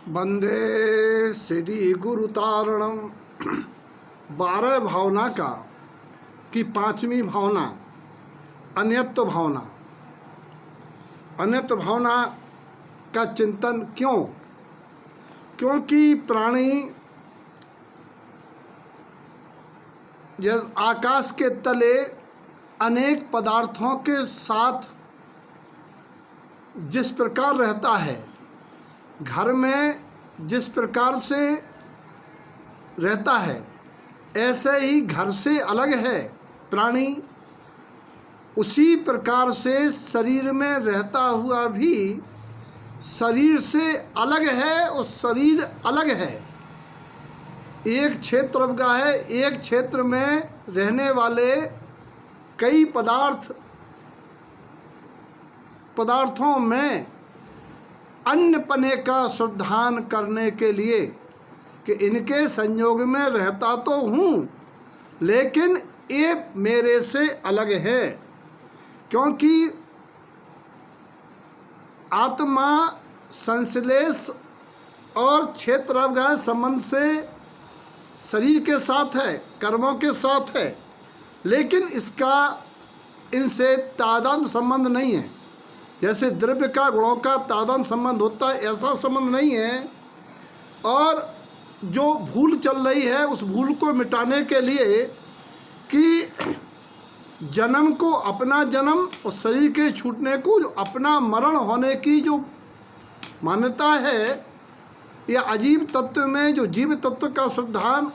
वंदे श्री गुरु तारणम। 12 भावना की 5वीं भावना अन्यत्व भावना। अन्यत्व भावना का चिंतन क्यों? क्योंकि प्राणी जैसे आकाश के तले अनेक पदार्थों के साथ जिस प्रकार रहता है, घर में जिस प्रकार से रहता है, ऐसे ही घर से अलग है प्राणी, उसी प्रकार से शरीर में रहता हुआ भी शरीर से अलग है और शरीर अलग है। एक क्षेत्र का है, एक क्षेत्र में रहने वाले कई पदार्थों में अन्य पने का श्रद्धान करने के लिए कि इनके संयोग में रहता तो हूँ, लेकिन ये मेरे से अलग है। क्योंकि आत्मा संश्लेष और क्षेत्रावगाह संबंध से शरीर के साथ है, कर्मों के साथ है, लेकिन इसका इनसे तादात्म्य संबंध नहीं है। जैसे द्रव्य का गुणों का तादात्म्य संबंध होता है, ऐसा संबंध नहीं है। और जो भूल चल रही है, उस भूल को मिटाने के लिए कि जन्म को अपना जन्म और शरीर के छूटने को जो अपना मरण होने की जो मान्यता है, यह अजीब तत्व में जो जीव तत्व का श्रद्धान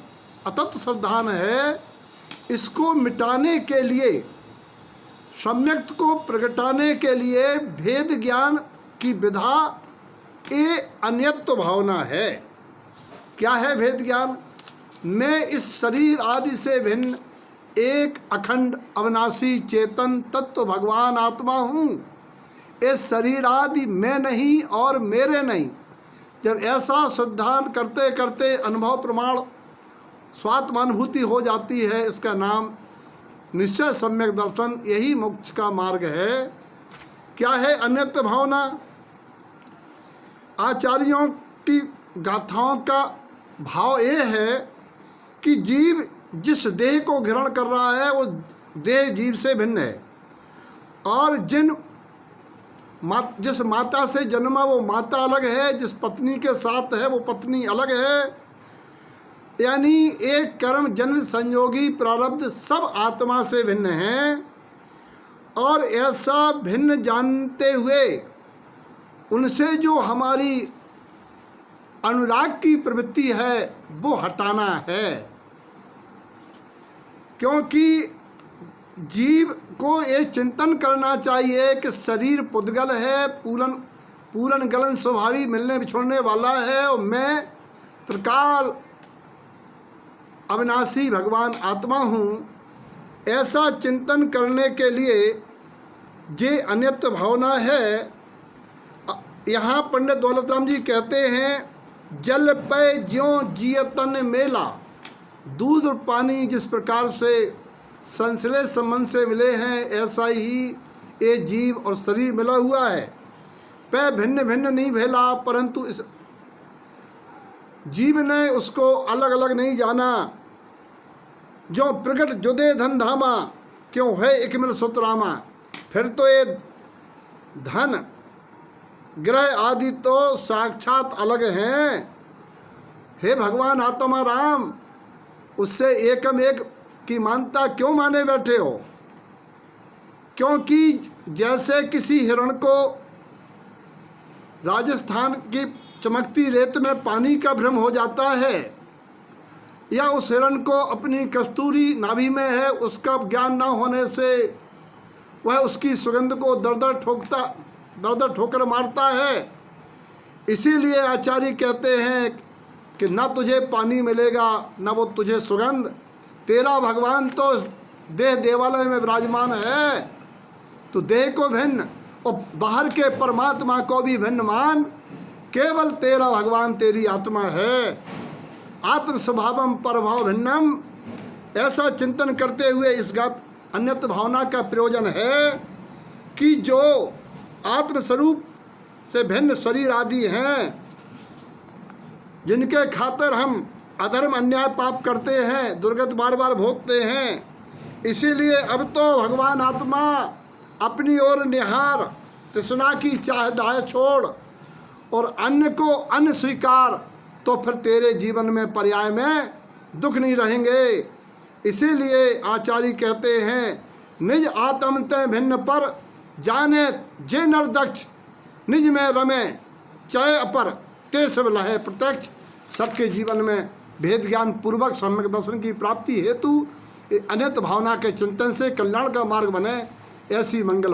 अतत्व श्रद्धान है, इसको मिटाने के लिए, सम्यक्त को प्रगटाने के लिए भेद ज्ञान की विधा ये अन्यत्व भावना है। क्या है भेद ज्ञान? मैं इस शरीर आदि से भिन्न एक अखंड अविनाशी चेतन तत्व भगवान आत्मा हूँ। इस शरीर आदि मैं नहीं और मेरे नहीं। जब ऐसा श्रद्धान करते करते अनुभव प्रमाण स्वात्मानुभूति हो जाती है, इसका नाम निश्चय सम्यक दर्शन, यही मोक्ष का मार्ग है। क्या है अन्यत्व भावना? आचार्यों की गाथाओं का भाव ये है कि जीव जिस देह को ग्रहण कर रहा है, वो देह जीव से भिन्न है। और जिस माता से जन्मा वो माता अलग है, जिस पत्नी के साथ है वो पत्नी अलग है। यानी एक कर्म जन्म संयोगी प्रारब्ध सब आत्मा से भिन्न हैं। और ऐसा भिन्न जानते हुए उनसे जो हमारी अनुराग की प्रवृत्ति है वो हटाना है। क्योंकि जीव को ये चिंतन करना चाहिए कि शरीर पुद्गल है, पूर्ण गलन स्वभावी मिलने बिछोड़ने वाला है, और मैं त्रिकाल अविनाशी भगवान आत्मा हूँ। ऐसा चिंतन करने के लिए जे अन्यत्व भावना है। यहाँ पंडित दौलत राम जी कहते हैं, जल पे ज्यों जियतन मेला। दूध और पानी जिस प्रकार से संश्लेष संबंध से मिले हैं, ऐसा ही ये जीव और शरीर मिला हुआ है। पे भिन्न भिन्न नहीं भेला, परंतु इस जीव ने उसको अलग अलग नहीं जाना। जो प्रकट जुदे धन धामा, क्यों है एक मिल सुतरामा। फिर तो ये धन ग्रह आदि तो साक्षात अलग हैं। हे भगवान आत्मा राम, उससे एकम एक की मानता क्यों माने बैठे हो? क्योंकि जैसे किसी हिरण को राजस्थान की चमकती रेत में पानी का भ्रम हो जाता है, या उस हिरण को अपनी कस्तूरी नाभि में है उसका ज्ञान ना होने से वह उसकी सुगंध को दर दर ठोकर मारता है। इसीलिए आचार्य कहते हैं कि ना तुझे पानी मिलेगा ना वो तुझे सुगंध। तेरा भगवान तो देह देवालय में विराजमान है, तो देह को भिन्न और बाहर के परमात्मा को भी भिन्न मान। केवल तेरा भगवान तेरी आत्मा है। आत्म स्वभावम परभाव भिन्नम। ऐसा चिंतन करते हुए इस अन्यत्व भावना का प्रयोजन है कि जो आत्मस्वरूप से भिन्न शरीर आदि हैं, जिनके खातिर हम अधर्म अन्याय पाप करते हैं, दुर्गत बार बार भोगते हैं। इसीलिए अब तो भगवान आत्मा अपनी ओर निहार, तृष्णा की चाह दाह छोड़ और अन्न को अन्न स्वीकार, तो फिर तेरे जीवन में पर्याय में दुख नहीं रहेंगे। इसीलिए आचार्य कहते हैं, निज आत्म ते भिन्न पर जाने जे नर दक्ष, निज में रमे चय अपर ते सब लहे प्रत्यक्ष। सबके जीवन में भेद ज्ञान पूर्वक सम्यक दर्शन की प्राप्ति हेतु अनित भावना के चिंतन से कल्याण का मार्ग बने, ऐसी मंगल